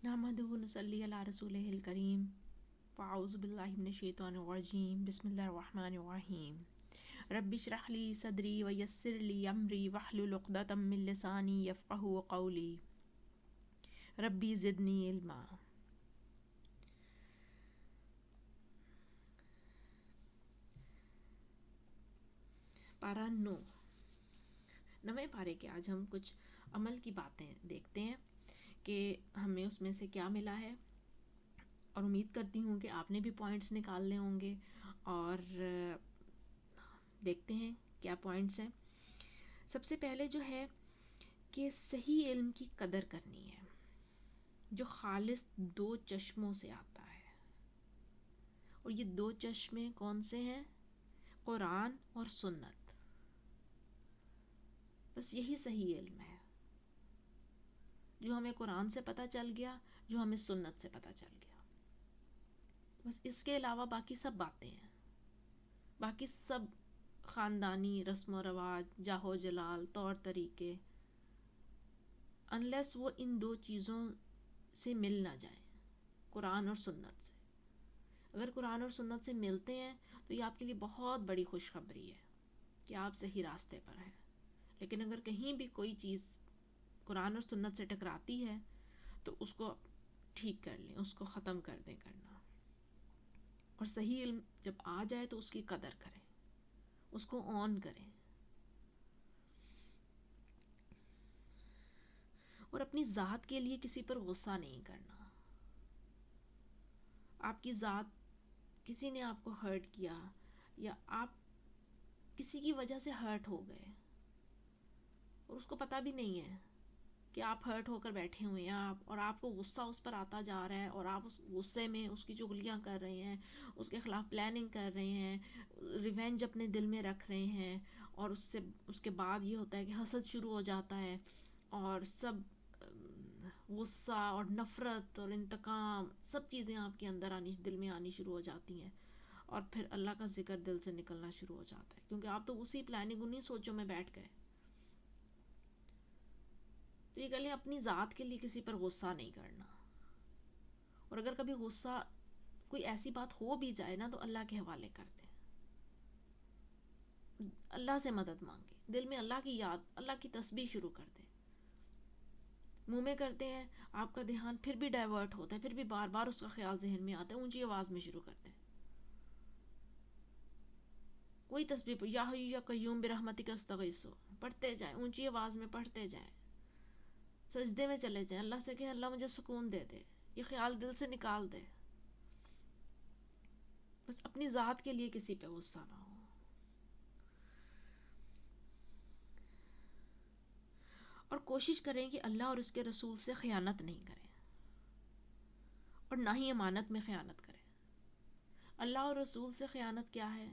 نحمدہ ونصلی علی رسولہ الکریم فاعوذ باللہ من الشیطان الرجیم بسم اللہ الرحمن الرحیم رب اشرح لی صدری ویسر لی امری واحلل عقدۃ من لسانی یفقہوا قولی ربی زدنی علما۔ پارہ 9ویں پارے کے آج ہم کچھ عمل کی باتیں دیکھتے ہیں کہ ہمیں اس میں سے کیا ملا ہے، اور امید کرتی ہوں کہ آپ نے بھی پوائنٹس نکالنے ہوں گے، اور دیکھتے ہیں کیا پوائنٹس ہیں۔ سب سے پہلے جو ہے کہ صحیح علم کی قدر کرنی ہے جو خالص 2 چشموں سے آتا ہے، اور یہ 2 چشمے کون سے ہیں؟ قرآن اور سنت۔ بس یہی صحیح علم ہے جو ہمیں قرآن سے پتہ چل گیا، جو ہمیں سنت سے پتہ چل گیا۔ بس اس کے علاوہ باقی سب باتیں ہیں، باقی سب خاندانی رسم و رواج، جاہ و جلال، طور طریقے، انلیس وہ ان 2 چیزوں سے مل نہ جائیں، قرآن اور سنت سے۔ اگر قرآن اور سنت سے ملتے ہیں تو یہ آپ کے لیے بہت بڑی خوشخبری ہے کہ آپ صحیح راستے پر ہیں، لیکن اگر کہیں بھی کوئی چیز قرآن اور سنت سے ٹکراتی ہے تو اس کو ٹھیک کر لیں، اس کو ختم کر دیں کرنا، اور صحیح علم جب آ جائے تو اس کی قدر کریں، اس کو آن کریں، اور اپنی ذات کے لیے کسی پر غصہ نہیں کرنا۔ آپ کی ذات، کسی نے آپ کو ہرٹ کیا یا آپ کسی کی وجہ سے ہرٹ ہو گئے اور اس کو پتہ بھی نہیں ہے کہ آپ ہرٹ ہو کر بیٹھے ہوئے ہیں، اور آپ کو غصہ اس پر آتا جا رہا ہے، اور آپ اس غصے میں اس کی چغلیاں کر رہے ہیں، اس کے خلاف پلاننگ کر رہے ہیں، ریونج اپنے دل میں رکھ رہے ہیں، اور اس کے بعد یہ ہوتا ہے کہ حسد شروع ہو جاتا ہے، اور سب غصہ اور نفرت اور انتقام سب چیزیں آپ کے اندر دل میں آنی شروع ہو جاتی ہیں، اور پھر اللہ کا ذکر دل سے نکلنا شروع ہو جاتا ہے، کیونکہ آپ تو اسی پلاننگ، انہی سوچوں میں بیٹھ گئے۔ تو یہ کہہ اپنی ذات کے لیے کسی پر غصہ نہیں کرنا، اور اگر کبھی غصہ کوئی ایسی بات ہو بھی جائے نا تو اللہ کے حوالے کر دیں، اللہ سے مدد مانگے، دل میں اللہ کی یاد، اللہ کی تسبیح شروع کر دیں۔ منہ میں کرتے ہیں، آپ کا دھیان پھر بھی ڈائیورٹ ہوتا ہے، پھر بھی بار بار اس کا خیال ذہن میں آتا ہے، اونچی آواز میں شروع کرتے ہیں کوئی تسبیح، یا حی یا قیوم برحمتک استغیث پڑھتے جائیں، اونچی آواز میں پڑھتے جائیں، سجدے میں چلے جائیں، اللہ سے کہیں اللہ مجھے سکون دے دے، یہ خیال دل سے نکال دے۔ بس اپنی ذات کے لیے کسی پہ غصہ نہ ہو، اور کوشش کریں کہ اللہ اور اس کے رسول سے خیانت نہیں کریں، اور نہ ہی امانت میں خیانت کریں۔ اللہ اور رسول سے خیانت کیا ہے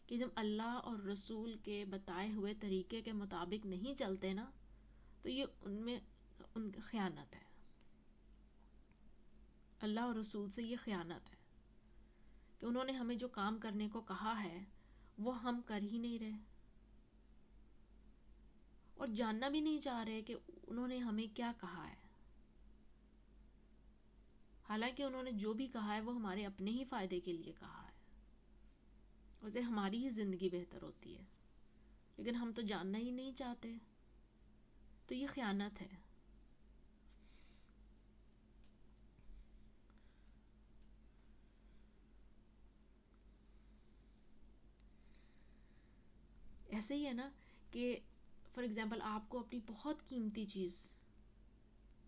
کہ جب اللہ اور رسول کے بتائے ہوئے طریقے کے مطابق نہیں چلتے نا تو یہ ان کی خیانت ہے، اللہ اور رسول سے یہ خیانت ہے کہ انہوں نے ہمیں جو کام کرنے کو کہا ہے وہ ہم کر ہی نہیں رہے، اور جاننا بھی نہیں چاہ رہے کہ انہوں نے ہمیں کیا کہا ہے، حالانکہ انہوں نے جو بھی کہا ہے وہ ہمارے اپنے ہی فائدے کے لیے کہا ہے، اسے ہماری ہی زندگی بہتر ہوتی ہے، لیکن ہم تو جاننا ہی نہیں چاہتے، تو یہ خیانت ہے۔ ایسے ہی ہے نا کہ فار ایگزامپل آپ کو اپنی بہت قیمتی چیز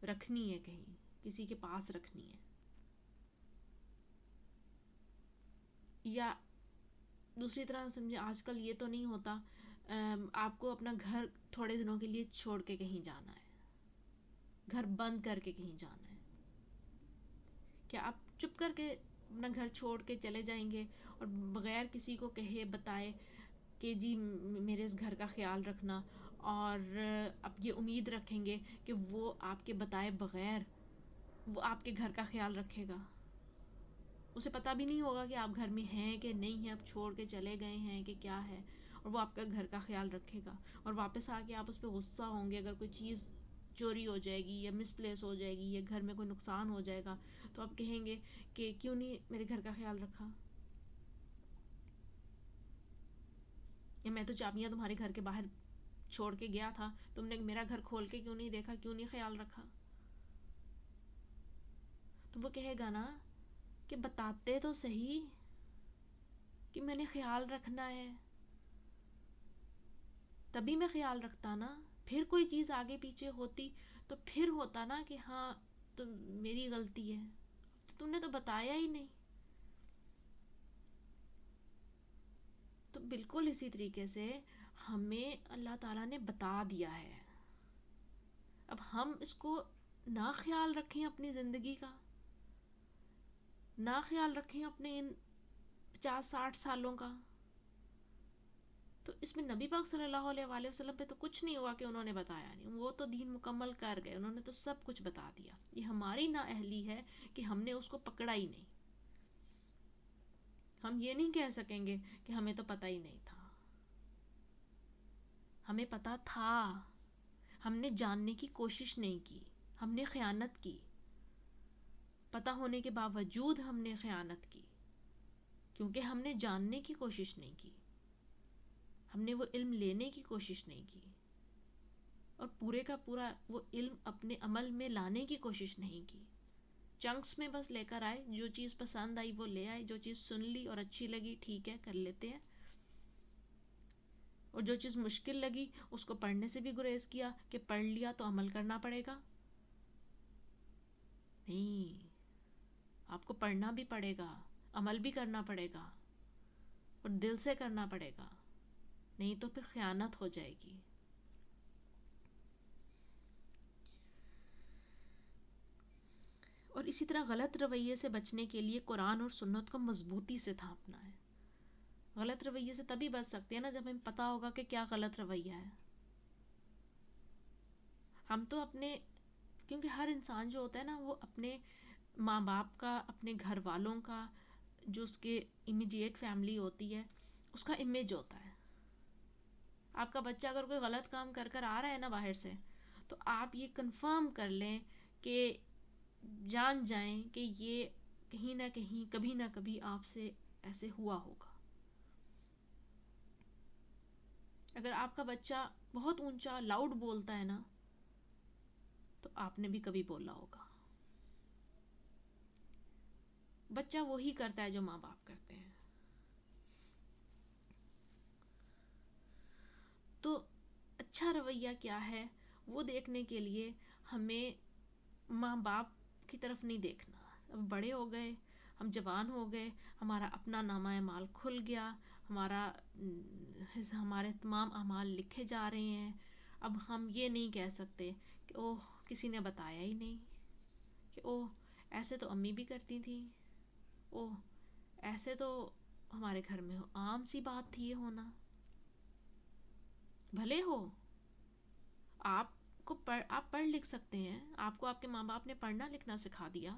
رکھنی ہے، کہیں کسی کے پاس رکھنی ہے، یا دوسری طرح سمجھے، آج کل یہ تو نہیں ہوتا، آپ کو اپنا گھر تھوڑے دنوں کے لیے چھوڑ کے کہیں جانا ہے، گھر بند کر کے کہیں جانا ہے، کیا آپ چپ کر کے اپنا گھر چھوڑ کے چلے جائیں گے اور بغیر کسی کو کہے بتائے کہ جی میرے اس گھر کا خیال رکھنا، اور اب یہ امید رکھیں گے کہ وہ آپ کے بتائے بغیر وہ آپ کے گھر کا خیال رکھے گا؟ اسے پتہ بھی نہیں ہوگا کہ آپ گھر میں ہیں کہ نہیں ہیں، آپ چھوڑ کے چلے گئے ہیں کہ کیا ہے، اور وہ آپ کا گھر کا خیال رکھے گا، اور واپس آ کے آپ اس پہ غصہ ہوں گے اگر کوئی چیز چوری ہو جائے گی یا مس پلیس ہو جائے گی یا گھر میں کوئی نقصان ہو جائے گا تو آپ کہیں گے کہ کیوں نہیں میرے گھر کا خیال رکھا، یا میں تو چابیاں تمہارے گھر کے باہر چھوڑ کے گیا تھا، تم نے میرا گھر کھول کے کیوں نہیں دیکھا، کیوں نہیں خیال رکھا. تو وہ کہے گا نا کہ بتاتے تو صحیح کہ میں نے خیال رکھنا ہے، تبھی میں خیال رکھتا نا. پھر کوئی چیز آگے پیچھے ہوتی تو پھر ہوتا نا کہ ہاں تو میری غلطی ہے، تو تم نے تو بتایا ہی نہیں. تو بالکل اسی طریقے سے ہمیں اللہ تعالیٰ نے بتا دیا ہے، اب ہم اس کو نہ خیال رکھیں اپنی زندگی کا، نہ خیال رکھیں اپنے ان 50-60 سالوں کا. تو اس میں نبی پاک صلی اللہ علیہ وآلہ وسلم پہ تو کچھ نہیں ہوا کہ انہوں نے بتایا نہیں، وہ تو دین مکمل کر گئے، انہوں نے تو سب کچھ بتا دیا. یہ ہماری نااہلی ہے کہ ہم نے اس کو پکڑا ہی نہیں. ہم یہ نہیں کہہ سکیں گے کہ ہمیں تو پتہ ہی نہیں تھا، ہمیں پتہ تھا، ہم نے جاننے کی کوشش نہیں کی، ہم نے خیانت کی، پتہ ہونے کے باوجود ہم نے خیانت کی، کیونکہ ہم نے جاننے کی کوشش نہیں کی، ہم نے وہ علم لینے کی کوشش نہیں کی، اور پورے کا پورا وہ علم اپنے عمل میں لانے کی کوشش نہیں کی. چنکس میں بس لے کر آئے، جو چیز پسند آئی وہ لے آئے، جو چیز سن لی اور اچھی لگی ٹھیک ہے کر لیتے ہیں، اور جو چیز مشکل لگی اس کو پڑھنے سے بھی گریز کیا کہ پڑھ لیا تو عمل کرنا پڑے گا. نہیں، آپ کو پڑھنا بھی پڑے گا، عمل بھی کرنا پڑے گا، اور دل سے کرنا پڑے گا، نہیں تو پھر خیانت ہو جائے گی. اور اسی طرح غلط رویے سے بچنے کے لیے قرآن اور سنت کو مضبوطی سے تھامنا ہے. غلط رویے سے تبھی بچ سکتے ہیں نا جب ہمیں پتہ ہوگا کہ کیا غلط رویہ ہے. ہم تو اپنے، کیونکہ ہر انسان جو ہوتا ہے نا وہ اپنے ماں باپ کا، اپنے گھر والوں کا، جو اس کے امیڈیٹ فیملی ہوتی ہے اس کا امیج ہوتا ہے. آپ کا بچہ اگر کوئی غلط کام کر کر آ رہا ہے نا باہر سے، تو آپ یہ کنفرم کر لیں کہ جان جائیں کہ یہ کہیں نہ کہیں کبھی نہ کبھی آپ سے ایسے ہوا ہوگا. اگر آپ کا بچہ بہت اونچا لاؤڈ بولتا ہے نا تو آپ نے بھی کبھی بولا ہوگا. بچہ وہی کرتا ہے جو ماں باپ کرتے ہیں. تو اچھا رویہ کیا ہے وہ دیکھنے کے لیے ہمیں ماں باپ کی طرف نہیں دیکھنا. اب بڑے ہو گئے، ہم جوان ہو گئے، ہمارا اپنا نامہ اعمال کھل گیا، ہمارے تمام اعمال لکھے جا رہے ہیں. اب ہم یہ نہیں کہہ سکتے کہ اوہ کسی نے بتایا ہی نہیں، کہ اوہ ایسے تو امی بھی کرتی تھیں، اوہ ایسے تو ہمارے گھر میں عام سی بات تھی یہ ہونا. بھلے ہو آپ پڑھ لکھ سکتے ہیں، آپ کو آپ کے ماں باپ نے پڑھنا لکھنا سکھا دیا،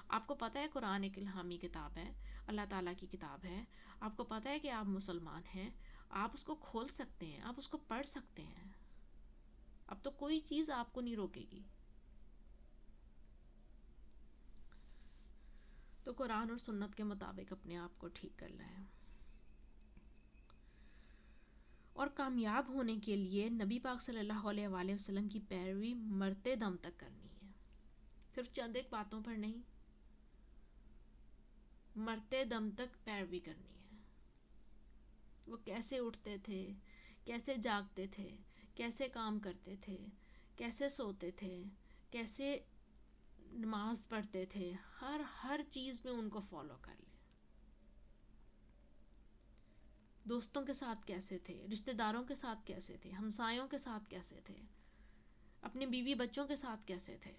آپ کو پتہ ہے قرآن ایک الہامی کتاب ہے، اللہ تعالیٰ کی کتاب ہے، آپ کو پتہ ہے کہ آپ مسلمان ہیں، آپ اس کو کھول سکتے ہیں، آپ اس کو پڑھ سکتے ہیں. اب تو کوئی چیز آپ کو نہیں روکے گی. تو قرآن اور سنت کے مطابق اپنے آپ کو ٹھیک کر لیں. اور کامیاب ہونے کے لیے نبی پاک صلی اللہ علیہ وآلہ وسلم کی پیروی مرتے دم تک کرنی ہے، صرف چند ایک باتوں پر نہیں، مرتے دم تک پیروی کرنی ہے. وہ کیسے اٹھتے تھے، کیسے جاگتے تھے، کیسے کام کرتے تھے، کیسے سوتے تھے، کیسے نماز پڑھتے تھے، ہر چیز میں ان کو فالو کر لیں. دوستوں کے ساتھ کیسے تھے، رشتہ داروں کے ساتھ کیسے تھے، ہمسایوں کے ساتھ کیسے تھے، اپنے بیوی بچوں کے ساتھ کیسے تھے.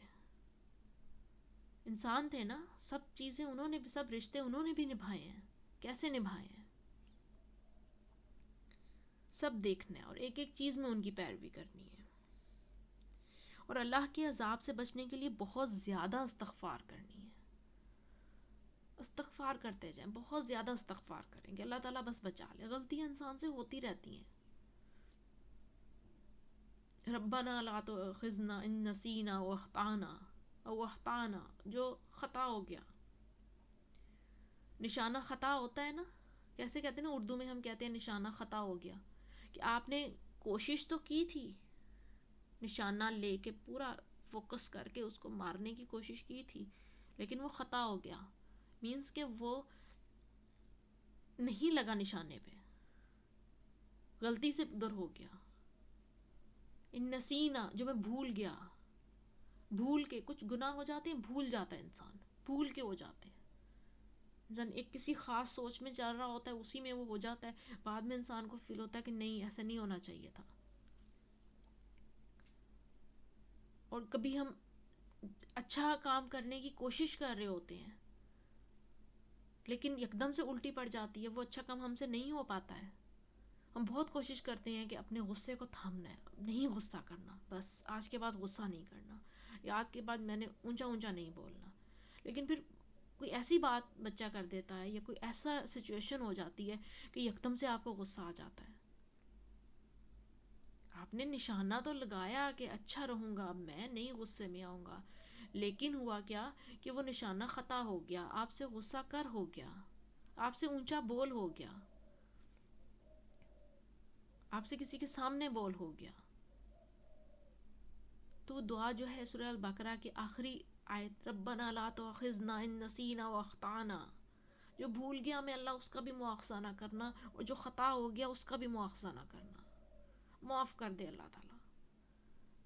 انسان تھے نا، سب چیزیں انہوں نے، سب رشتے انہوں نے بھی نبھائے ہیں، کیسے نبھائے ہیں سب دیکھنا ہے، اور ایک ایک چیز میں ان کی پیروی کرنی ہے. اور اللہ کے عذاب سے بچنے کے لیے بہت زیادہ استغفار کرنی ہے. استغفار کرتے جائیں، بہت زیادہ استغفار کریں گے اللہ تعالیٰ بس بچا لے. غلطیاں انسان سے ہوتی رہتی ہیں، ربنا لا تؤاخذنا ان نسینا او اخطانا، جو خطا ہو گیا. نشانہ خطا ہوتا ہے نا، کیسے کہتے ہیں نا اردو میں ہم کہتے ہیں نشانہ خطا ہو گیا، کہ آپ نے کوشش تو کی تھی، نشانہ لے کے پورا فوکس کر کے اس کو مارنے کی کوشش کی تھی، لیکن وہ خطا ہو گیا. مینس کہ وہ نہیں لگا نشانے پہ، غلطی سے ادھر ہو گیا. ان نسینا، جو میں بھول گیا. بھول کے کچھ گناہ ہو جاتے ہیں، بھول جاتا ہے انسان، بھول کے ہو جاتے ہیں. انسان ایک کسی خاص سوچ میں چل رہا ہوتا ہے، اسی میں وہ ہو جاتا ہے، بعد میں انسان کو فیل ہوتا ہے کہ نہیں ایسا نہیں ہونا چاہیے تھا. اور کبھی ہم اچھا کام کرنے کی کوشش کر رہے ہوتے ہیں، لیکن یکدم سے الٹی پڑ جاتی ہے، وہ اچھا کام ہم سے نہیں ہو پاتا ہے. ہم بہت کوشش کرتے ہیں کہ اپنے غصے کو تھامنا ہے، نہیں غصہ کرنا، بس آج کے بعد غصہ نہیں کرنا، یا آج کے بعد میں نے اونچا اونچا نہیں بولنا. لیکن پھر کوئی ایسی بات بچہ کر دیتا ہے، یا کوئی ایسا سچویشن ہو جاتی ہے کہ یکدم سے آپ کو غصہ آ جاتا ہے. آپ نے نشانہ تو لگایا کہ اچھا رہوں گا، اب میں نہیں غصے میں آؤں گا، لیکن ہوا کیا کہ وہ نشانہ خطا ہو گیا، آپ سے غصہ کر ہو گیا، آپ سے اونچا بول ہو گیا، آپ سے کسی کے سامنے بول ہو گیا. تو دعا جو ہے سورہ البقرہ کی آخری آیت، ربنا لا تؤاخذنا ان نسینا واخطانا، جو بھول گیا میں اللہ اس کا بھی مواخذہ نہ کرنا، اور جو خطا ہو گیا اس کا بھی مواخذہ نہ کرنا، معاف کر دے اللہ تعالیٰ.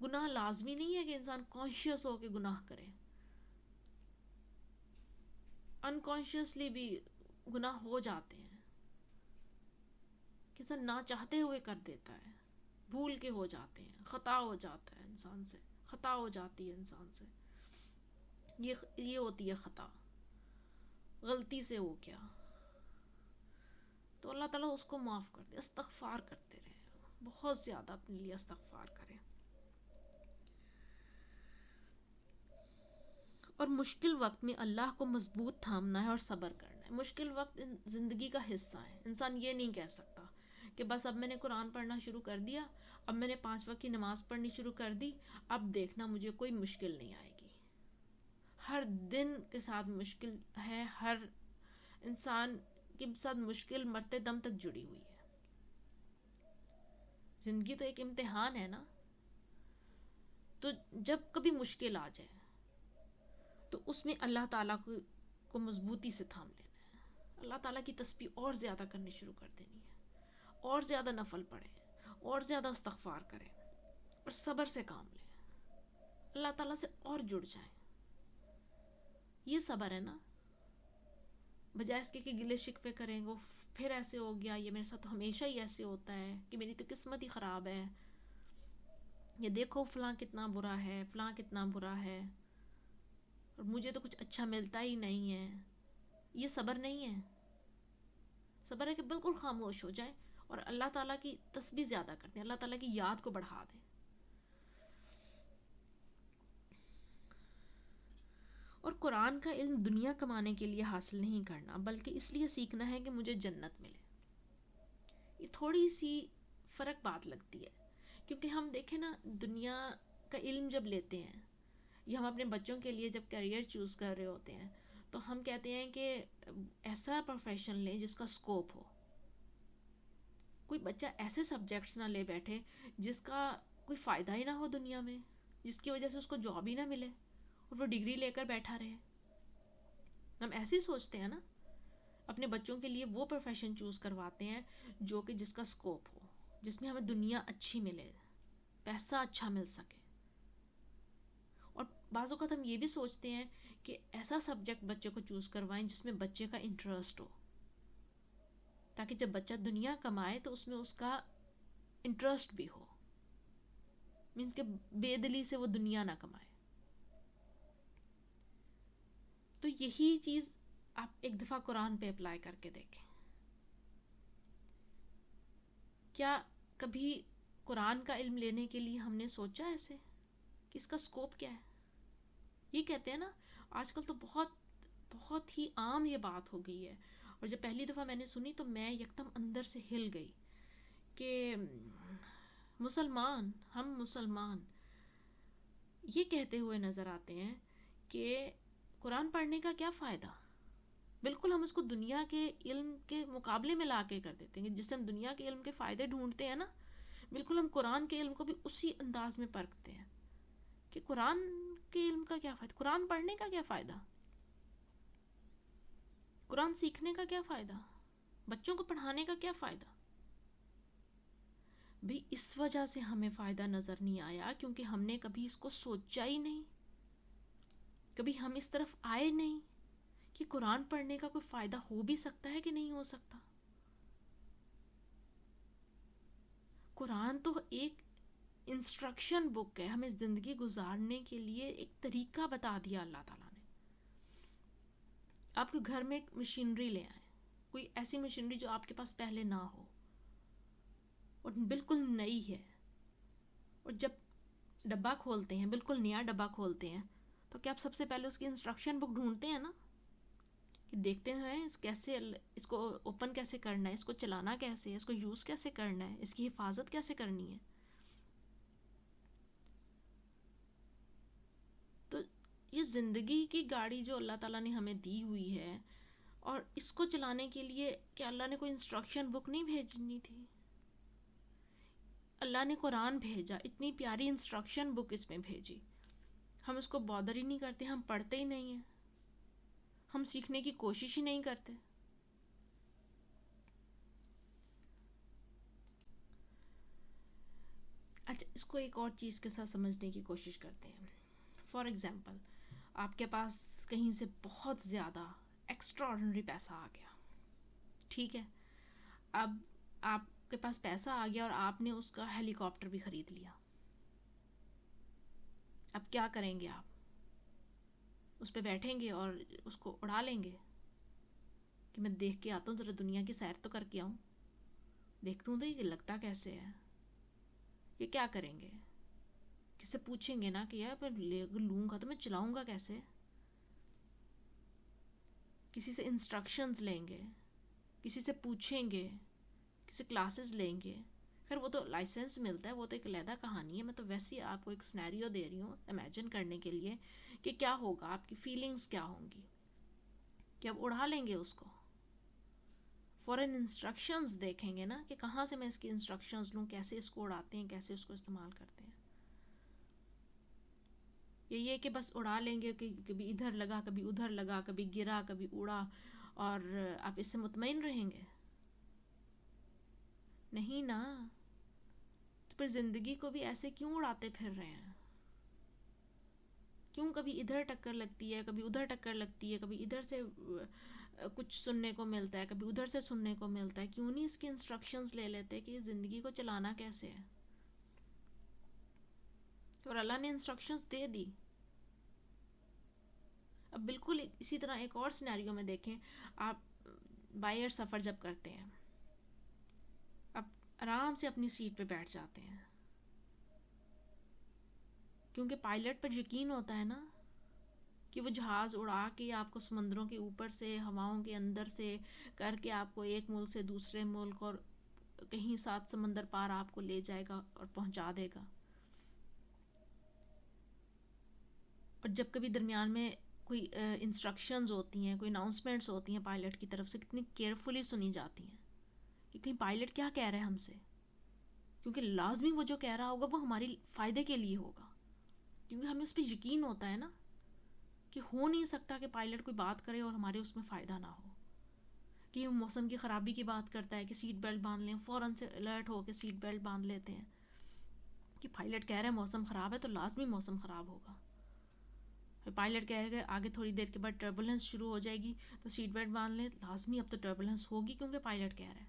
گناہ لازمی نہیں ہے کہ انسان کانشیس ہو کے گناہ کرے، انکانشیسلی بھی گناہ ہو جاتے ہیں، کہ انسان نہ چاہتے ہوئے کر دیتا ہے، بھول کے ہو جاتے ہیں، خطا ہو جاتا ہے انسان سے، خطا ہو جاتی ہے انسان سے. یہ ہوتی ہے خطا، غلطی سے ہو گیا، تو اللہ تعالیٰ اس کو معاف کر دے. استغفار کرتے رہے، بہت زیادہ اپنے لیے استغفار کریں. اور مشکل وقت میں اللہ کو مضبوط تھامنا ہے اور صبر کرنا ہے. مشکل وقت زندگی کا حصہ ہے. انسان یہ نہیں کہہ سکتا کہ بس اب میں نے قرآن پڑھنا شروع کر دیا، اب میں نے 5 وقت کی نماز پڑھنی شروع کر دی، اب دیکھنا مجھے کوئی مشکل نہیں آئے گی. ہر دن کے ساتھ مشکل ہے، ہر انسان کے ساتھ مشکل مرتے دم تک جڑی ہوئی ہے. زندگی تو ایک امتحان ہے نا. تو جب کبھی مشکل آ جائے تو اس میں اللہ تعالیٰ کو مضبوطی سے تھام لینا ہے. اللہ تعالیٰ کی تسبیح اور زیادہ کرنی شروع کر دینی ہے، اور زیادہ نفل پڑھیں، اور زیادہ استغفار کریں، اور صبر سے کام لیں، اللہ تعالیٰ سے اور جڑ جائیں. یہ صبر ہے نا، بجائے اس کے کہ گلے شکوے کریں گے پھر ایسے ہو گیا، یہ میرے ساتھ ہمیشہ ہی ایسے ہوتا ہے، کہ میری تو قسمت ہی خراب ہے، یہ دیکھو فلاں کتنا برا ہے، فلاں کتنا برا ہے، اور مجھے تو کچھ اچھا ملتا ہی نہیں ہے. یہ صبر نہیں ہے. صبر ہے کہ بالکل خاموش ہو جائیں اور اللہ تعالیٰ کی تسبیح زیادہ کرتے ہیں، اللہ تعالیٰ کی یاد کو بڑھا دیں. اور قرآن کا علم دنیا کمانے کے لیے حاصل نہیں کرنا، بلکہ اس لیے سیکھنا ہے کہ مجھے جنت ملے. یہ تھوڑی سی فرق بات لگتی ہے، کیونکہ ہم دیکھیں نا دنیا کا علم جب لیتے ہیں، یا ہم اپنے بچوں کے لیے جب کیریئر چوز کر رہے ہوتے ہیں، تو ہم کہتے ہیں کہ ایسا پروفیشن لیں جس کا سکوپ ہو. کوئی بچہ ایسے سبجیکٹس نہ لے بیٹھے جس کا کوئی فائدہ ہی نہ ہو دنیا میں، جس کی وجہ سے اس کو جاب ہی نہ ملے اور وہ ڈگری لے کر بیٹھا رہے. ہم ایسے ہی سوچتے ہیں نا. اپنے بچوں کے لیے وہ پروفیشن چوز کرواتے ہیں جو کہ جس کا سکوپ ہو، جس میں ہمیں دنیا اچھی ملے، پیسہ اچھا مل سکے. اور بعض اوقات ہم یہ بھی سوچتے ہیں کہ ایسا سبجیکٹ بچے کو چوز کروائیں جس میں بچے کا انٹرسٹ ہو، تاکہ جب بچہ دنیا کمائے تو اس میں اس کا انٹرسٹ بھی ہو. مینس کہ بے دلی سے وہ دنیا نہ کمائے. تو یہی چیز آپ ایک دفعہ قرآن پہ اپلائی کر کے دیکھیں. کیا کبھی قرآن کا علم لینے کے لیے ہم نے سوچا ایسے کہ اس کا سکوپ کیا ہے؟ یہ کہتے ہیں نا آج کل تو بہت بہت ہی عام یہ بات ہو گئی ہے. اور جب پہلی دفعہ میں نے سنی تو میں یکدم اندر سے ہل گئی کہ ہم مسلمان یہ کہتے ہوئے نظر آتے ہیں کہ قرآن پڑھنے کا کیا فائدہ. بالکل ہم اس کو دنیا کے علم کے مقابلے میں لا کے کر دیتے ہیں. جس سے ہم دنیا کے علم کے فائدے ڈھونڈتے ہیں نا، بالکل ہم قرآن کے علم کو بھی اسی انداز میں پرکھتے ہیں کہ قرآن کے علم کا کیا فائدہ، قرآن پڑھنے کا کیا فائدہ، قرآن سیکھنے کا کیا فائدہ، بچوں کو پڑھانے کا کیا فائدہ. بھی اس وجہ سے ہمیں فائدہ نظر نہیں آیا کیونکہ ہم نے کبھی اس کو سوچا ہی نہیں، کبھی ہم اس طرف آئے نہیں کہ قرآن پڑھنے کا کوئی فائدہ ہو بھی سکتا ہے کہ نہیں ہو سکتا. قرآن تو ایک انسٹرکشن بک ہے، ہمیں زندگی گزارنے کے لیے ایک طریقہ بتا دیا اللہ تعالیٰ نے. آپ کے گھر میں ایک مشینری لے آئیں، کوئی ایسی مشینری جو آپ کے پاس پہلے نہ ہو اور بالکل نئی ہے، اور جب ڈبہ کھولتے ہیں، بالکل نیا ڈبہ کھولتے ہیں، تو کیا آپ سب سے پہلے اس کی انسٹرکشن بک ڈھونڈتے ہیں نا، کہ دیکھتے ہیں اس کو اوپن کیسے کرنا ہے، اس کو چلانا کیسے ہے، اس کو یوز کیسے کرنا ہے، اس کی حفاظت کیسے کرنی ہے. تو یہ زندگی کی گاڑی جو اللہ تعالیٰ نے ہمیں دی ہوئی ہے، اور اس کو چلانے کے لیے کیا اللہ نے کوئی انسٹرکشن بک نہیں بھیجنی تھی؟ اللہ نے قرآن بھیجا، اتنی پیاری انسٹرکشن بک اس میں بھیجی. ہم اس کو بادر ہی نہیں کرتے، ہم پڑھتے ہی نہیں ہیں، ہم سیکھنے کی کوشش ہی نہیں کرتے. اچھا، اس کو ایک اور چیز کے ساتھ سمجھنے کی کوشش کرتے ہیں. فار ایگزامپل، آپ کے پاس کہیں سے بہت زیادہ ایکسٹرا آرڈنری پیسہ آ گیا، ٹھیک ہے. اب آپ کے پاس پیسہ آ گیا اور آپ نے اس کا ہیلی کاپٹر بھی خرید لیا. اب کیا کریں گے؟ آپ اس پہ بیٹھیں گے اور اس کو اڑا لیں گے کہ میں دیکھ کے آتا ہوں، ذرا دنیا کی سیر تو کر کے آؤں، دیکھتا ہوں تو یہ لگتا کیسے ہے. یہ کیا کریں گے؟ کس سے پوچھیں گے نا کہ یار لوں گا تو میں چلاؤں گا کیسے. کسی سے انسٹرکشنز لیں گے، کسی سے پوچھیں گے، کسی کلاسز لیں گے. پھر وہ تو لائسنس ملتا ہے، وہ تو ایک علیحدہ کہانی ہے. میں تو ویسے ہی آپ کو ایک سنیریو دے رہی ہوں امیجن کرنے کے لیے کہ کیا ہوگا، آپ کی فیلنگز کیا ہوں گی کہ اب اڑا لیں گے اس کو. فوراً انسٹرکشنز دیکھیں گے نا کہ کہاں سے میں اس کی انسٹرکشنز لوں، کیسے اس کو اڑاتے ہیں، کیسے اس کو استعمال کرتے ہیں. یہ کہ بس اڑا لیں گے کہ کبھی ادھر لگا، کبھی ادھر لگا، کبھی گرا، کبھی اڑا، اور آپ اس سے مطمئن رہیں گے؟ نہیں نا. تو پھر زندگی کو بھی ایسے کیوں اڑاتے پھر رہے ہیں؟ کیوں کبھی ادھر ٹکر لگتی ہے، کبھی ادھر ٹکر لگتی ہے، کبھی ادھر سے کچھ سننے کو ملتا ہے، کبھی ادھر سے سننے کو ملتا ہے. کیوں نہیں اس کی انسٹرکشنز لے لیتے کہ زندگی کو چلانا کیسے ہے؟ اور اللہ نے انسٹرکشنز دے دی. اب بالکل اسی طرح ایک اور سینیریو میں دیکھیں، آپ بائی ایئر سفر جب کرتے ہیں، اب آرام سے اپنی سیٹ پہ بیٹھ جاتے ہیں کیونکہ پائلٹ پر یقین ہوتا ہے نا کہ وہ جہاز اڑا کے آپ کو سمندروں کے اوپر سے، ہواؤں کے اندر سے کر کے آپ کو ایک ملک سے دوسرے ملک اور کہیں 7 سمندر پار آپ کو لے جائے گا اور پہنچا دے گا. اور جب کبھی درمیان میں کوئی انسٹرکشنز ہوتی ہیں، کوئی اناؤنسمنٹس ہوتی ہیں پائلٹ کی طرف سے، کتنی کیئرفلی سنی جاتی ہیں کہ کہیں پائلٹ کیا کہہ رہے ہیں ہم سے، کیونکہ لازمی وہ جو کہہ رہا ہوگا وہ ہماری فائدے کے لیے ہوگا. کیونکہ ہمیں اس پہ یقین ہوتا ہے نا کہ ہو نہیں سکتا کہ پائلٹ کوئی بات کرے اور ہمارے اس میں فائدہ نہ ہو. کہ موسم کی خرابی کی بات کرتا ہے کہ سیٹ بیلٹ باندھ لیں، فوراً سے الرٹ ہو کے سیٹ بیلٹ باندھ لیتے ہیں کہ پائلٹ کہہ رہے ہیں موسم خراب ہے تو لازمی موسم خراب ہوگا. پائلٹ کہہ رہے ہیں آگے تھوڑی دیر کے بعد ٹربولنس شروع ہو جائے گی تو سیٹ بیلٹ باندھ لیں، لازمی اب تو ٹربولنس ہوگی کیونکہ پائلٹ کہہ رہا ہے.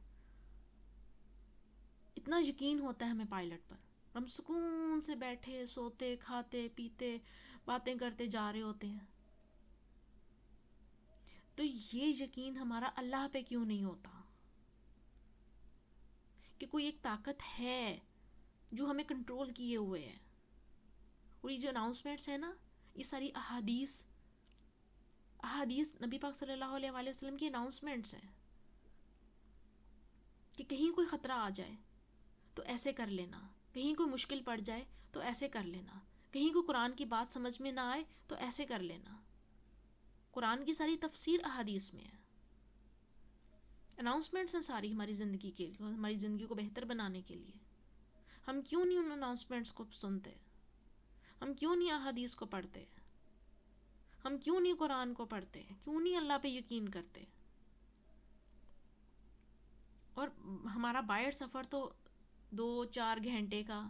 اتنا یقین ہوتا ہے ہمیں پائلٹ پر، ہم سکون سے بیٹھے سوتے کھاتے پیتے باتیں کرتے جا رہے ہوتے ہیں. تو یہ یقین ہمارا اللہ پہ کیوں نہیں ہوتا کہ کوئی ایک طاقت ہے جو ہمیں کنٹرول کیے ہوئے ہے. اور یہ جو اناؤنسمنٹس ہیں نا، یہ ساری احادیث نبی پاک صلی اللہ علیہ وآلہ وسلم کی اناؤنسمنٹس ہیں کہ کہیں کوئی خطرہ آ جائے تو ایسے کر لینا، کہیں کوئی مشکل پڑ جائے تو ایسے کر لینا، کہیں کوئی قرآن کی بات سمجھ میں نہ آئے تو ایسے کر لینا. قرآن کی ساری تفسیر احادیث میں ہے. اناؤنسمنٹس ہیں ساری ہماری زندگی کے لیے، ہماری زندگی کو بہتر بنانے کے لیے. ہم کیوں نہیں ان اناؤنسمنٹس کو سنتے؟ ہم کیوں نہیں احادیث کو پڑھتے؟ ہم کیوں نہیں قرآن کو پڑھتے؟ کیوں نہیں اللہ پہ یقین کرتے؟ اور ہمارا باہر سفر تو 2-4 گھنٹے کا،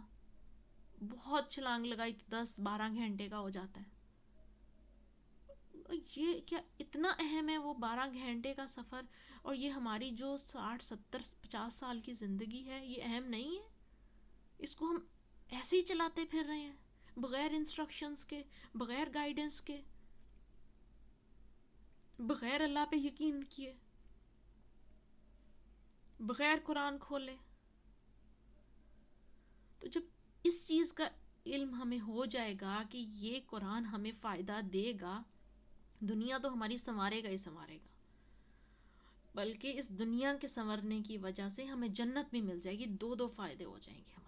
بہت چھلانگ لگائی 10-12 گھنٹے کا ہو جاتا ہے. یہ کیا اتنا اہم ہے وہ 12 گھنٹے کا سفر؟ اور یہ ہماری جو 60-70-50 سال کی زندگی ہے یہ اہم نہیں ہے؟ اس کو ہم ایسے ہی چلاتے پھر رہے ہیں بغیر انسٹرکشنز کے، بغیر گائیڈنس کے، بغیر اللہ پہ یقین کیے، بغیر قرآن کھولے. تو جب اس چیز کا علم ہمیں ہو جائے گا کہ یہ قرآن ہمیں فائدہ دے گا، دنیا تو ہماری سنوارے گا ہی سنوارے گا، بلکہ اس دنیا کے سنورنے کی وجہ سے ہمیں جنت بھی مل جائے گی. 2 فائدے ہو جائیں گے ہمارے.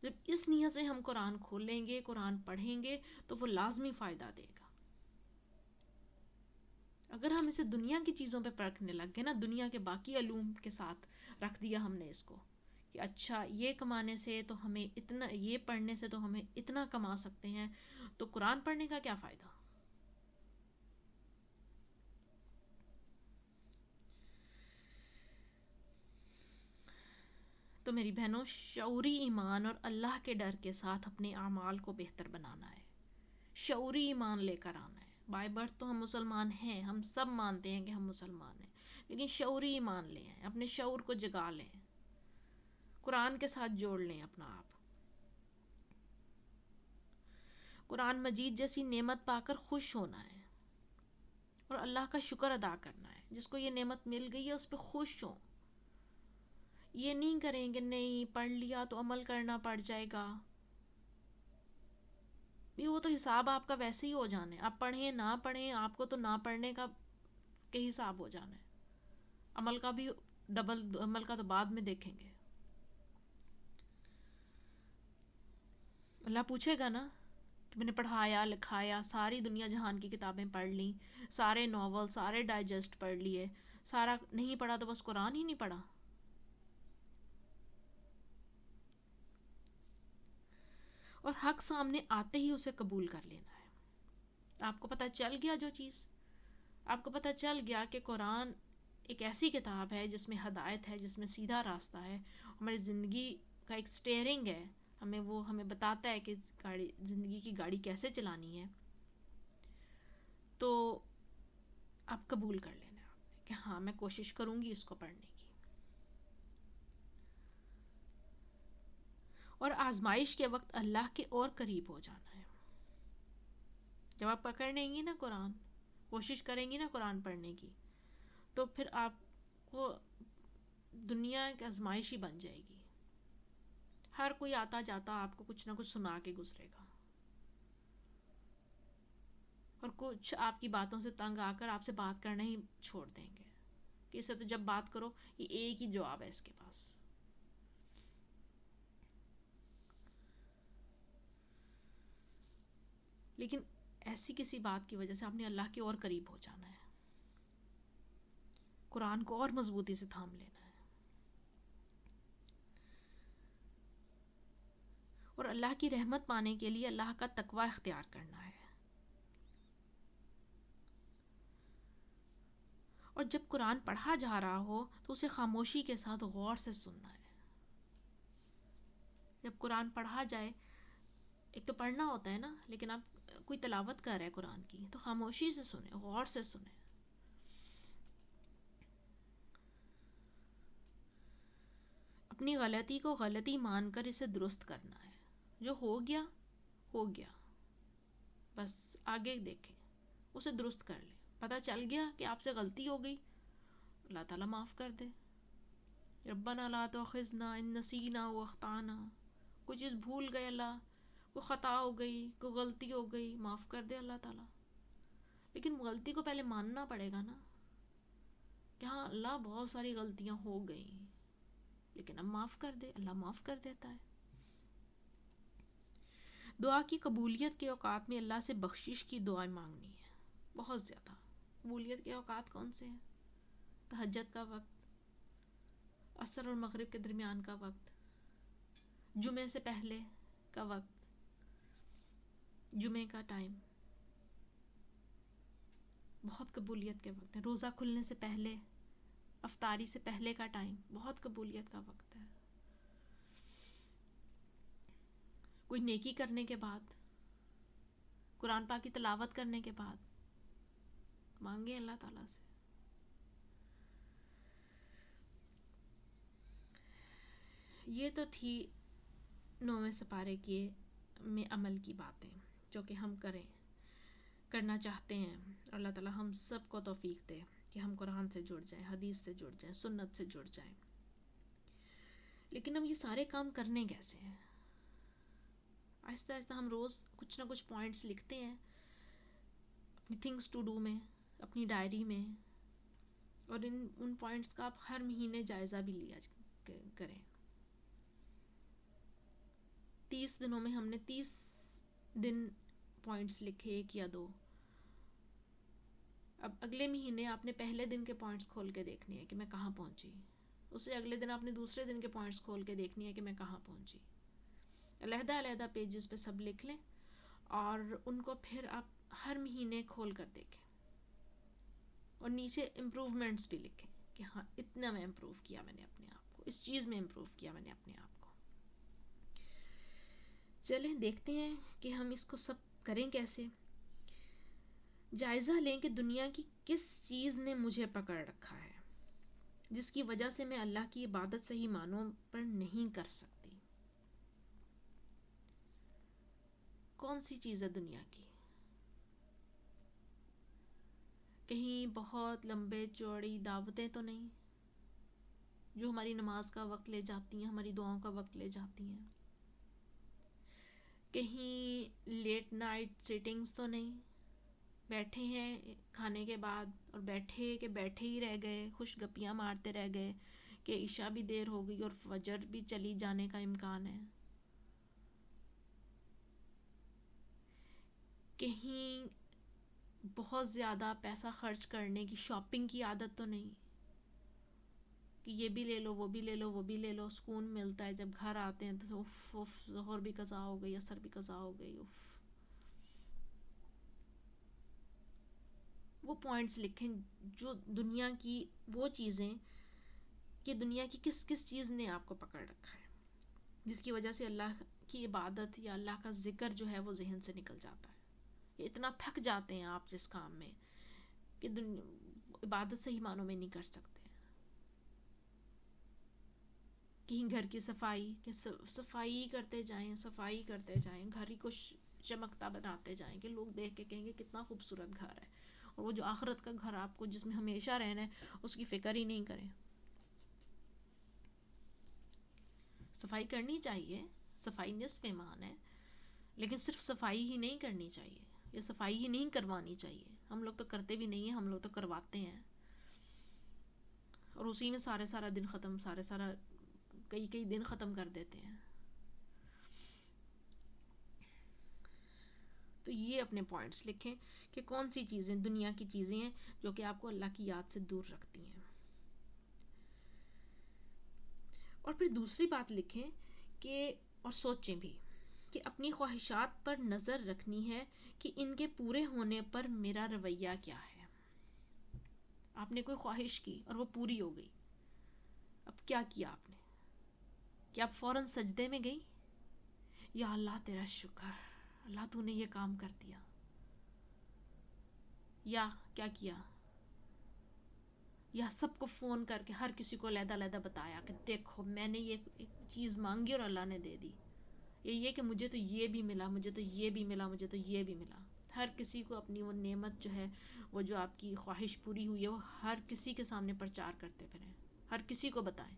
جب اس نیت سے ہم قرآن کھولیں گے، قرآن پڑھیں گے، تو وہ لازمی فائدہ دے گا. اگر ہم اسے دنیا کی چیزوں پہ پرکھنے لگ گئے نا، دنیا کے باقی علوم کے ساتھ رکھ دیا ہم نے اس کو کہ اچھا یہ کمانے سے تو ہمیں اتنا، یہ پڑھنے سے تو ہمیں اتنا کما سکتے ہیں، تو قرآن پڑھنے کا کیا فائدہ؟ تو میری بہنوں، شعوری ایمان اور اللہ کے ڈر کے ساتھ اپنے اعمال کو بہتر بنانا ہے. شعوری ایمان لے کر آنا ہے. بائی برتھ تو ہم مسلمان ہیں، ہم سب مانتے ہیں کہ ہم مسلمان ہیں، لیکن شعوری ایمان لے آئیں، اپنے شعور کو جگا لیں، قرآن کے ساتھ جوڑ لیں اپنا آپ. قرآن مجید جیسی نعمت پا کر خوش ہونا ہے اور اللہ کا شکر ادا کرنا ہے. جس کو یہ نعمت مل گئی ہے اس پہ خوش ہوں. یہ نہیں کریں کہ نہیں پڑھ لیا تو عمل کرنا پڑ جائے گا. وہ تو حساب آپ کا ویسے ہی ہو جانا ہے. آپ پڑھیں نہ پڑھیں، آپ کو تو نہ پڑھنے کا کے حساب ہو جانا ہے. عمل کا بھی ڈبل، عمل کا تو بعد میں دیکھیں گے. اللہ پوچھے گا نا کہ میں نے پڑھایا لکھایا، ساری دنیا جہان کی کتابیں پڑھ لیں، سارے ناول، سارے ڈائجسٹ پڑھ لیے، سارا نہیں پڑھا تو بس قرآن ہی نہیں پڑھا. اور حق سامنے آتے ہی اسے قبول کر لینا ہے. آپ کو پتہ چل گیا جو چیز، آپ کو پتہ چل گیا کہ قرآن ایک ایسی کتاب ہے جس میں ہدایت ہے، جس میں سیدھا راستہ ہے، ہماری زندگی کا ایک سٹیئرنگ ہے، ہمیں بتاتا ہے کہ زندگی کی گاڑی کیسے چلانی ہے. تو آپ قبول کر لینا ہے آپ نے کہ ہاں میں کوشش کروں گی اس کو پڑھنے کی. اور آزمائش کے وقت اللہ کے اور قریب ہو جانا ہے. جب آپ پکڑ لیں گی نا قرآن، کوشش کریں گی نا قرآن پڑھنے کی، تو پھر آپ کو دنیا ایک آزمائش ہی بن جائے گی. ہر کوئی آتا جاتا آپ کو کچھ نہ کچھ سنا کے گزرے گا، اور کچھ آپ کی باتوں سے تنگ آ کر آپ سے بات کرنا ہی چھوڑ دیں گے کہ اسے تو جب بات کرو یہ ایک ہی جواب ہے اس کے پاس. لیکن ایسی کسی بات کی وجہ سے آپ نے اللہ کے اور قریب ہو جانا ہے، قرآن کو اور مضبوطی سے تھام لینا ہے، اور اللہ کی رحمت پانے کے لیے اللہ کا تقوی اختیار کرنا ہے. اور جب قرآن پڑھا جا رہا ہو تو اسے خاموشی کے ساتھ غور سے سننا ہے. جب قرآن پڑھا جائے، ایک تو پڑھنا ہوتا ہے نا، لیکن آپ کوئی تلاوت کر رہے ہیں قرآن کی تو خاموشی سے سنیں، غور سے سنیں. اپنی غلطی کو غلطی مان کر اسے درست کرنا ہے. جو ہو گیا ہو گیا، بس آگے دیکھیں، اسے درست کر لیں. پتہ چل گیا کہ آپ سے غلطی ہو گئی، اللہ تعالیٰ معاف کر دے. ربنا لا تؤاخذنا ان نسینا واخطانا، کوئی چیز بھول گئے اللہ، کوئی خطا ہو گئی، کوئی غلطی ہو گئی، معاف کر دے اللہ تعالیٰ. لیکن غلطی کو پہلے ماننا پڑے گا نا. کہ ہاں اللہ بہت ساری غلطیاں ہو گئیں لیکن اب معاف کر دے، اللہ معاف کر دیتا ہے. دعا کی قبولیت کے اوقات میں اللہ سے بخشش کی دعائیں مانگنی ہے بہت زیادہ. قبولیت کے اوقات کون سے ہیں؟ تہجد کا وقت، عصر اور مغرب کے درمیان کا وقت، جمعے سے پہلے کا وقت، جمعے کا ٹائم بہت قبولیت کے وقت ہے. روزہ کھلنے سے پہلے، افطاری سے پہلے کا ٹائم بہت قبولیت کا وقت ہے. کوئی نیکی کرنے کے بعد، قرآن پاک کی تلاوت کرنے کے بعد مانگے اللہ تعالیٰ سے. یہ تو تھی 9ویں سپارے کے میں عمل کی باتیں جو کہ ہم کرنا چاہتے ہیں. اللہ تعالیٰ ہم سب کو توفیق دے کہ ہم قرآن سے جڑ جائیں، حدیث سے جڑ جائیں، سنت سے جڑ جائیں. لیکن ہم یہ سارے کام کرنے کیسے ہیں؟ آہستہ آہستہ ہم روز کچھ نہ کچھ پوائنٹس لکھتے ہیں اپنی تھنگس ٹو ڈو میں، اپنی ڈائری میں، اور ان پوائنٹس کا آپ ہر مہینے جائزہ بھی لیا کریں. 30 دنوں میں ہم نے 30 دن پوائنٹس لکھے، 1 یا 2. اب اگلے مہینے آپ نے پہلے دن کے پوائنٹس کھول کے دیکھنے ہیں کہ میں کہاں پہنچی. اس سے اگلے دن آپ نے دوسرے دن کے پوائنٹس کھول کے دیکھنی ہے کہ میں کہاں پہنچی. علیحدہ علیحدہ پیجز پہ سب لکھ لیں اور ان کو پھر آپ ہر مہینے کھول کر دیکھیں اور نیچے امپروومنٹس بھی لکھیں کہ ہاں اتنا میں امپروو کیا میں نے اپنے آپ کو، اس چیز میں امپروو کیا میں نے اپنے آپ کو. چلیں دیکھتے ہیں کہ ہم اس کو سب کریں کیسے. جائزہ لیں کہ دنیا کی کس چیز نے مجھے پکڑ رکھا ہے جس کی وجہ سے میں اللہ کی عبادت صحیح معنوں پر نہیں کر سکتی. کون سی چیز ہے دنیا کی؟ کہیں بہت لمبے چوڑی دعوتیں تو نہیں جو ہماری نماز کا وقت لے جاتی ہیں، ہماری دعاؤں کا وقت لے جاتی ہیں؟ کہیں لیٹ نائٹ سیٹنگز تو نہیں، بیٹھے ہیں کھانے کے بعد اور بیٹھے ہی رہ گئے، خوش گپیاں مارتے رہ گئے کہ عشاء بھی دیر ہو گئی اور فجر بھی چلی جانے کا امکان ہے؟ کہیں بہت زیادہ پیسہ خرچ کرنے کی، شاپنگ کی عادت تو نہیں کہ یہ بھی لے لو، وہ بھی لے لو، وہ بھی لے لو، سکون ملتا ہے جب گھر آتے ہیں تو اف ظہر بھی قضا ہو گئی، عصر بھی قضا ہو گئی، اف. وہ پوائنٹس لکھیں جو دنیا کی وہ چیزیں کہ دنیا کی کس چیز نے آپ کو پکڑ رکھا ہے جس کی وجہ سے اللہ کی عبادت یا اللہ کا ذکر جو ہے وہ ذہن سے نکل جاتا ہے. اتنا تھک جاتے ہیں آپ جس کام میں کہ عبادت صحیح معنوں میں نہیں کر سکتے. کہیں گھر کی صفائی کہ صفائی کرتے جائیں، گھر ہی کو چمکتا بناتے جائیں کہ لوگ دیکھ کے کہیں گے کتنا خوبصورت گھر ہے، اور وہ جو آخرت کا گھر آپ کو جس میں ہمیشہ رہنا ہے اس کی فکر ہی نہیں کریں. صفائی کرنی چاہیے، صفائی نصف ایمان ہے، لیکن صرف صفائی ہی نہیں کرنی چاہیے یا صفائی ہی نہیں کروانی چاہیے. ہم لوگ تو کرتے بھی نہیں ہیں، ہم لوگ تو کرواتے ہیں اور اسی میں سارا دن ختم، سارا کئی دن ختم کر دیتے ہیں. تو یہ اپنے پوائنٹس لکھیں کہ کون سی چیزیں دنیا کی چیزیں ہیں جو کہ آپ کو اللہ کی یاد سے دور رکھتی ہیں. اور پھر دوسری بات لکھیں کہ اور سوچیں بھی کہ اپنی خواہشات پر نظر رکھنی ہے کہ ان کے پورے ہونے پر میرا رویہ کیا ہے. آپ نے کوئی خواہش کی اور وہ پوری ہو گئی، اب کیا کیا آپ نے؟ کہ آپ فوراً سجدے میں گئی، یا اللہ تیرا شکر، اللہ تو نے یہ کام کر دیا، یا کیا کیا؟ یا سب کو فون کر کے ہر کسی کو علیحدہ بتایا کہ دیکھو میں نے یہ ایک چیز مانگی اور اللہ نے دے دی، یہ کہ مجھے تو یہ بھی ملا، مجھے تو یہ بھی ملا، مجھے تو یہ بھی ملا. ہر کسی کو اپنی وہ نعمت جو ہے، وہ جو آپ کی خواہش پوری ہوئی ہے، وہ ہر کسی کے سامنے پرچار کرتے پھریں، ہر کسی کو بتائیں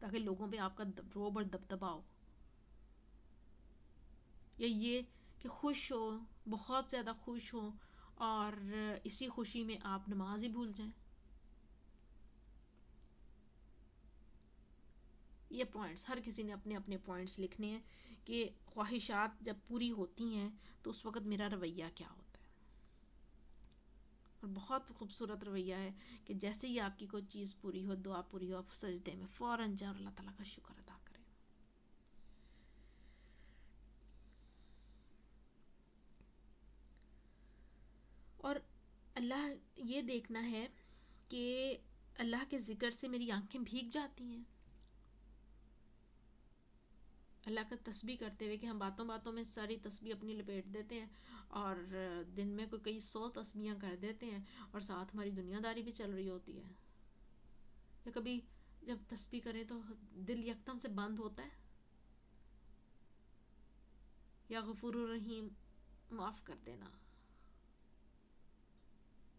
تاکہ لوگوں پہ آپ کا روب اور دبدبا ہو. یا یہ کہ خوش ہو، بہت زیادہ خوش ہو اور اسی خوشی میں آپ نماز ہی بھول جائیں. یہ پوائنٹس ہر کسی نے اپنے اپنے پوائنٹس لکھنے ہیں کہ خواہشات جب پوری ہوتی ہیں تو اس وقت میرا رویہ کیا ہوتا ہے. اور بہت خوبصورت رویہ ہے کہ جیسے ہی آپ کی کوئی چیز پوری ہو، دعا پوری ہو، آپ سجدے میں فوراً جائیں اور اللہ تعالیٰ کا شکر ادا کریں. اور اللہ یہ دیکھنا ہے کہ اللہ کے ذکر سے میری آنکھیں بھیگ جاتی ہیں. اللہ کا تسبیح کرتے ہوئے کہ ہم باتوں باتوں میں ساری تسبیح اپنی لپیٹ دیتے ہیں اور دن میں کوئی کئی 100 تسبیحاں کر دیتے ہیں اور ساتھ ہماری دنیا داری بھی چل رہی ہوتی ہے. یا کبھی جب تسبیح کریں تو دل یکدم سے بند ہوتا ہے. یا غفور الرحیم معاف کر دینا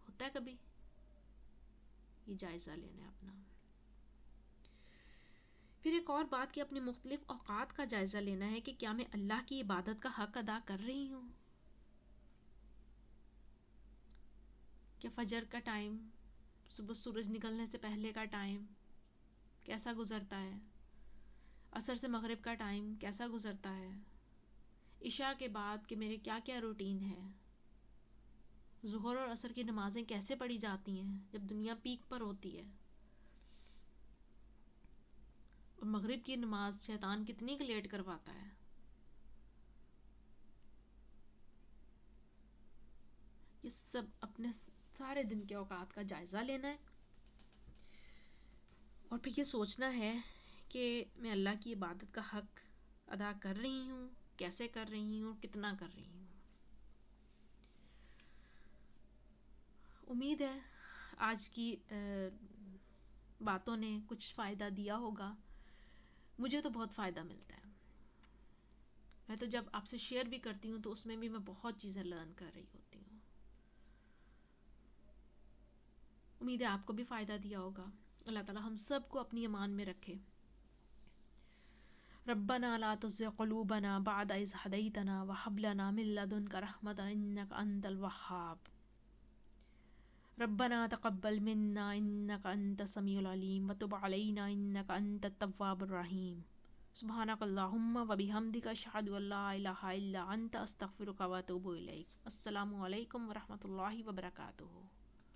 ہوتا ہے کبھی. یہ جائزہ لینا ہے اپنا. پھر ایک اور بات کہ اپنے مختلف اوقات کا جائزہ لینا ہے کہ کیا میں اللہ کی عبادت کا حق ادا کر رہی ہوں. کہ فجر کا ٹائم، صبح سورج نکلنے سے پہلے کا ٹائم کیسا گزرتا ہے، عصر سے مغرب کا ٹائم کیسا گزرتا ہے، عشاء کے بعد کہ میرے کیا کیا روٹین ہے، ظہر اور عصر کی نمازیں کیسے پڑھی جاتی ہیں جب دنیا پیک پر ہوتی ہے، اور مغرب کی نماز شیطان کتنی لیٹ کرواتا ہے. یہ سب اپنے سارے دن کے اوقات کا جائزہ لینا ہے اور پھر یہ سوچنا ہے کہ میں اللہ کی عبادت کا حق ادا کر رہی ہوں، کیسے کر رہی ہوں، کتنا کر رہی ہوں. امید ہے آج کی باتوں نے کچھ فائدہ دیا ہوگا. مجھے تو بہت فائدہ ملتا ہے. میں تو جب آپ سے شیئر بھی کرتی ہوں تو اس میں بھی میں بہت چیزیں لرن کر رہی ہوتی ہوں. امید ہے آپ کو بھی فائدہ دیا ہوگا. اللہ تعالیٰ ہم سب کو اپنی امان میں رکھے. ربنا لا تزغ قلوبنا بعد إذ هديتنا وهب لنا من لدنك رحمة إنك أنت الوهاب. ربنا تقبل منا إنك أنت السميع العليم وتب علينا إنك أنت التواب الرحيم. سبحانك اللهم وبحمدك أشهد أن لا إله إلا أنت أستغفرك وأتوب إليك. السلام علیکم ورحمۃ اللہ وبرکاتہ.